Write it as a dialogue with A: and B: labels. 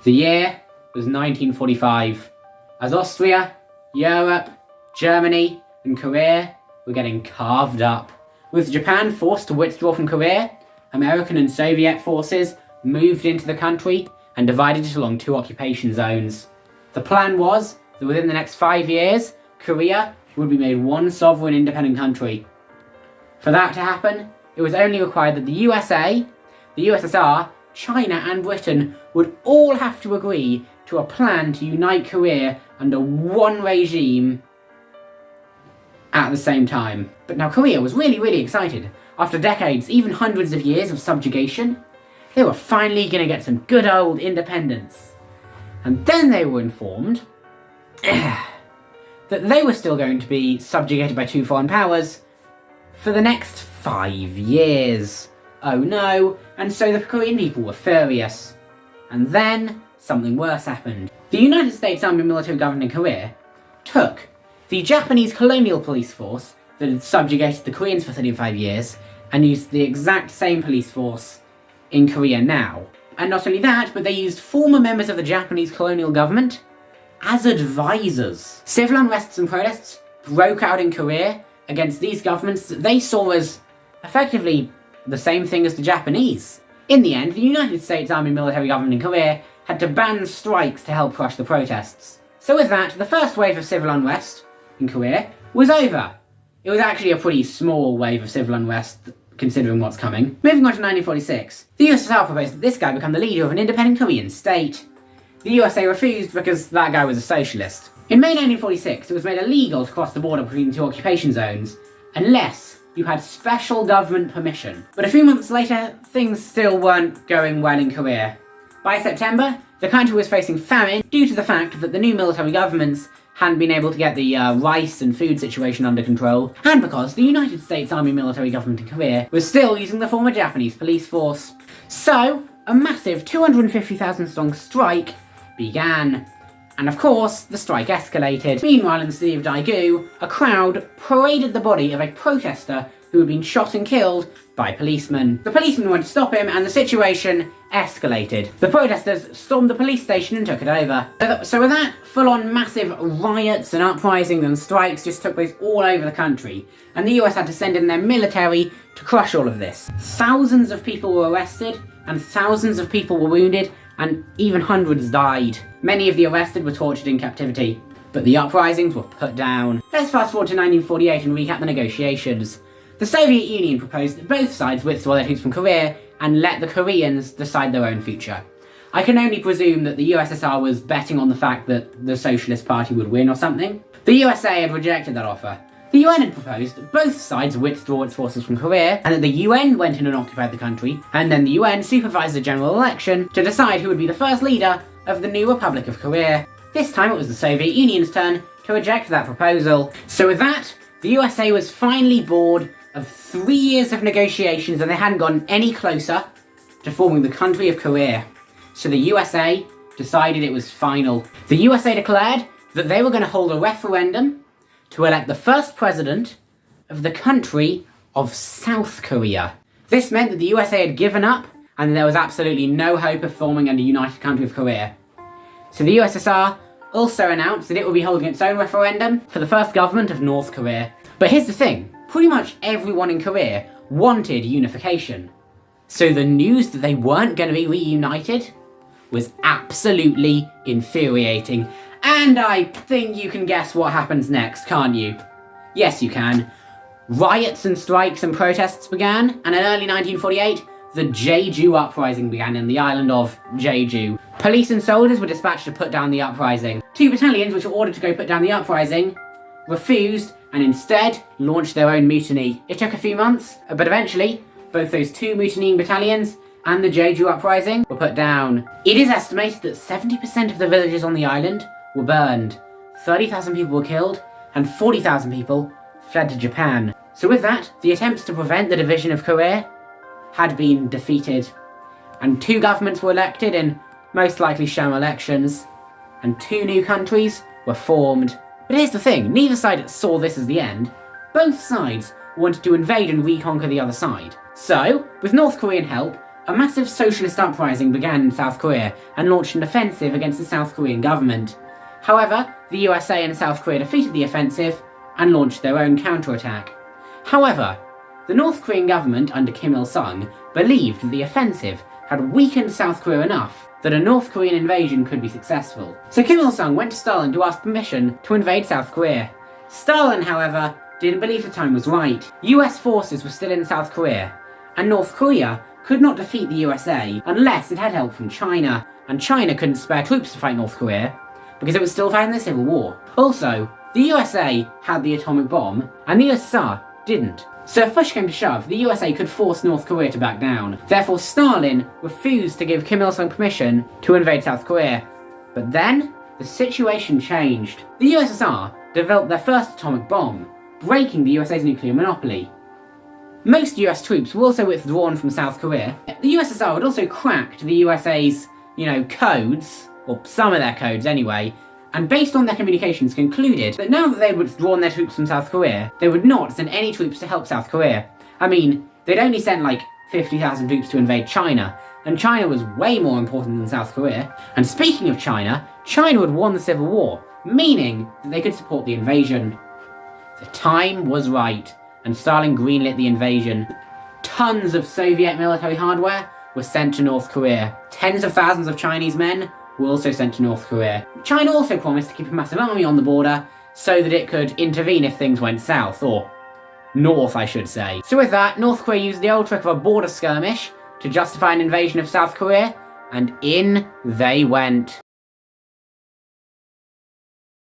A: The year was 1945, as Austria, Europe, Germany, and Korea were getting carved up. With Japan forced to withdraw from Korea, American and Soviet forces moved into the country and divided it along two occupation zones. The plan was that within the next 5 years, Korea would be made one sovereign independent country. For that to happen, it was only required that the USA, the USSR, China and Britain would all have to agree to a plan to unite Korea under one regime at the same time. But now Korea was really excited. After decades, even hundreds of years of subjugation, they were finally going to get some good old independence. And then they were informed that they were still going to be subjugated by two foreign powers for the next 5 years. Oh no, and so the Korean people were furious. And then something worse happened. The United States Army military government in Korea took the Japanese colonial police force that had subjugated the Koreans for 35 years and used the exact same police force in Korea now. And not only that, but they used former members of the Japanese colonial government as advisors. Civil unrests and protests broke out in Korea against these governments that they saw as effectively the same thing as the Japanese. In the end, the United States Army military government in Korea had to ban strikes to help crush the protests. So with that, the first wave of civil unrest in Korea was over. It was actually a pretty small wave of civil unrest, considering what's coming. Moving on to 1946, the USSR proposed that this guy become the leader of an independent Korean state. The USA refused because that guy was a socialist. In May 1946, it was made illegal to cross the border between the two occupation zones, unless you had special government permission. But a few months later, things still weren't going well in Korea. By September, the country was facing famine due to the fact that the new military governments hadn't been able to get the rice and food situation under control, and because the United States Army military government in Korea was still using the former Japanese police force. So, a massive 250,000 strong strike began. And of course, the strike escalated. Meanwhile, in the city of Daegu, a crowd paraded the body of a protester who had been shot and killed by policemen. The policemen went to stop him, and the situation escalated. The protesters stormed the police station and took it over. So with that, full-on massive riots and uprisings and strikes just took place all over the country, and the US had to send in their military to crush all of this. Thousands of people were arrested, and thousands of people were wounded, and even hundreds died. Many of the arrested were tortured in captivity, but the uprisings were put down. Let's fast forward to 1948 and recap the negotiations. The Soviet Union proposed that both sides withdraw their troops from Korea and let the Koreans decide their own future. I can only presume that the USSR was betting on the fact that the Socialist Party would win or something. The USA had rejected that offer. The UN had proposed that both sides withdraw its forces from Korea, and that the UN went in and occupied the country, and then the UN supervised a general election to decide who would be the first leader of the new Republic of Korea. This time it was the Soviet Union's turn to reject that proposal. So with that, the USA was finally bored of 3 years of negotiations, and they hadn't gotten any closer to forming the country of Korea. So the USA decided it was final. The USA declared that they were going to hold a referendum to elect the first president of the country of South Korea. This meant that the USA had given up, and there was absolutely no hope of forming a united country of Korea. So the USSR also announced that it would be holding its own referendum for the first government of North Korea. But here's the thing, pretty much everyone in Korea wanted unification. So the news that they weren't going to be reunited was absolutely infuriating. And I think you can guess what happens next, can't you? Yes, you can. Riots and strikes and protests began, and in early 1948, the Jeju uprising began in the island of Jeju. Police and soldiers were dispatched to put down the uprising. 2 battalions, which were ordered to go put down the uprising, refused and instead launched their own mutiny. It took a few months, but eventually, both those 2 mutinying battalions and the Jeju uprising were put down. It is estimated that 70% of the villages on the island were burned, 30,000 people were killed, and 40,000 people fled to Japan. So with that, the attempts to prevent the division of Korea had been defeated, and 2 governments were elected in most likely sham elections, and 2 new countries were formed. But here's the thing, neither side saw this as the end. Both sides wanted to invade and reconquer the other side. So, with North Korean help, A massive socialist uprising began in South Korea and launched an offensive against the South Korean government. However, the USA and South Korea defeated the offensive and launched their own counterattack. However, the North Korean government under Kim Il-sung believed that the offensive had weakened South Korea enough that a North Korean invasion could be successful. So Kim Il-sung went to Stalin to ask permission to invade South Korea. Stalin, however, didn't believe the time was right. US forces were still in South Korea, and North Korea could not defeat the USA unless it had help from China, and China couldn't spare troops to fight North Korea because it was still fighting the Civil War. Also, the USA had the atomic bomb, and the USSR didn't. So if push came to shove, the USA could force North Korea to back down. Therefore, Stalin refused to give Kim Il-sung permission to invade South Korea. But then, the situation changed. The USSR developed their first atomic bomb, breaking the USA's nuclear monopoly. Most US troops were also withdrawn from South Korea. The USSR had also cracked the USA's, codes, or some of their codes anyway, and based on their communications concluded that now that they had withdrawn their troops from South Korea, they would not send any troops to help South Korea. I mean, they'd only sent like 50,000 troops to invade China, and China was way more important than South Korea. And speaking of China, China had won the Civil War, meaning that they could support the invasion. The time was right, and Stalin greenlit the invasion. Tons of Soviet military hardware were sent to North Korea. Tens of thousands of Chinese men were also sent to North Korea. China also promised to keep a massive army on the border so that it could intervene if things went south, or north I should say. So with that, North Korea used the old trick of a border skirmish to justify an invasion of South Korea, and in they went.